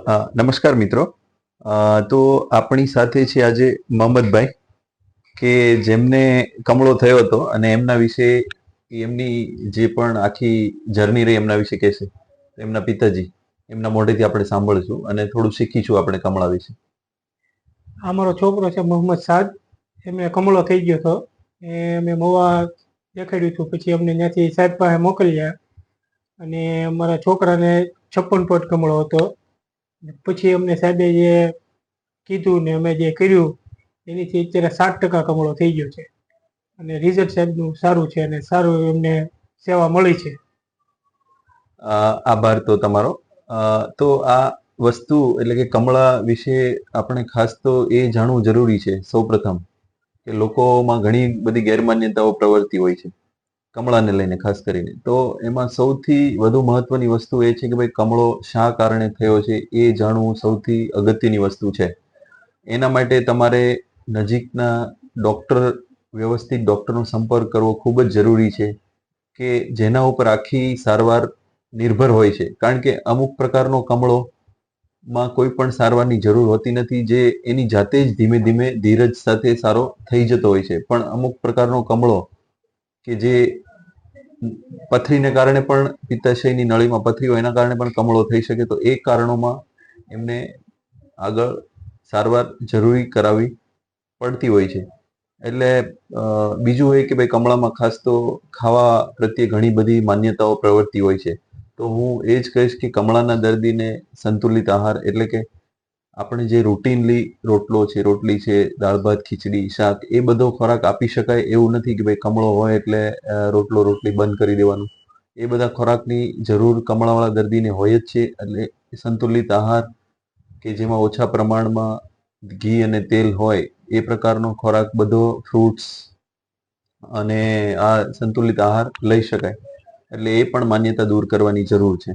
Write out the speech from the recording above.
નમસ્કાર મિત્રો. તો આપણી સાથે છે આજે મોહમ્મદભાઈ કે જેમને કમળો થયો હતો અને એમના વિશે એમની જે પણ આખી જર્ની રહી એમના વિશે કહેશે. એમના પિતાજી એમના મોઢેથી આપણે સાંભળીશું અને થોડું શીખીશું આપણે કમળા વિશે. આ મારો છોકરો છે મોહમ્મદ સાદ. એમને કમળો થઈ ગયો હતો. અમે મોવા દેખાડ્યું હતું, પછી અમને ત્યાંથી સાહેબ પાસે મોકલ્યા અને અમારા છોકરાને 56 પોઈન્ટ કમળો હતો. પછી અમને સાહેબે જે કીધું ને અમે જે કર્યું એનીથી અત્યારે 7% કમળો થઈ ગયો છે અને રિઝલ્ટ સાહેબનું સારું છે અને સારું એમને સેવા મળી છે. આભાર તો તમારો. તો આ વસ્તુ એટલે કે કમળા વિશે આપણે ખાસ તો એ જાણવું જરૂરી છે સૌપ્રથમ કે લોકોમાં ઘણી બધી ગેરમાન્યતાઓ પ્રવર્તી હોય છે કમળાને લઈને ખાસ કરીને. તો એમાં સૌથી વધુ મહત્વની વસ્તુ એ છે કે ભાઈ કમળો શા કારણે થયો છે એ જાણવું સૌથી અગત્યની વસ્તુ છે. એના માટે તમારે નજીકના વ્યવસ્થિત ડોક્ટરનો સંપર્ક કરવો ખૂબ જ જરૂરી છે કે જેના ઉપર આખી સારવાર નિર્ભર હોય છે. કારણ કે અમુક પ્રકારનો કમળો માં કોઈ પણ સારવારની જરૂર હોતી નથી, જે એની જાતે જ ધીમે ધીમે ધીરજ સાથે સારો થઈ જતો હોય છે. પણ અમુક પ્રકારનો કમળો કે જે પથરીને કારણે પણ, પિત્તાશયની નળીમાં પથરી હોય એના કારણે પણ કમળો થઈ શકે. તો એ કારણોમાં એમને આગળ સારવાર જરૂરી કરાવવી પડતી હોય છે. એટલે બીજું એ કે ભાઈ કમળામાં ખાસ તો ખાવા પ્રત્યે ઘણી બધી માન્યતાઓ પ્રવર્તી હોય છે. તો હું એ જ કહીશ કે કમળાના દર્દીને સંતુલિત આહાર એટલે કે આપણે જે રૂટીનલી રોટલો છે, રોટલી છે, દાળ ભાત, ખીચડી, શાક એ બધો ખોરાક આપી શકાય એવું નથી કે ભાઈ કમળો હોય એટલે રોટલી બંધ કરી દેવાનું. એ બધા ખોરાકની જરૂર કમળાવાળા દર્દીને હોય જ છે. એટલે સંતુલિત આહાર કે જેમાં ઓછા પ્રમાણમાં ઘી અને તેલ હોય એ પ્રકારનો ખોરાક બધો, ફ્રૂટ્સ અને આ સંતુલિત આહાર લઈ શકાય. એટલે એ પણ માન્યતા દૂર કરવાની જરૂર છે.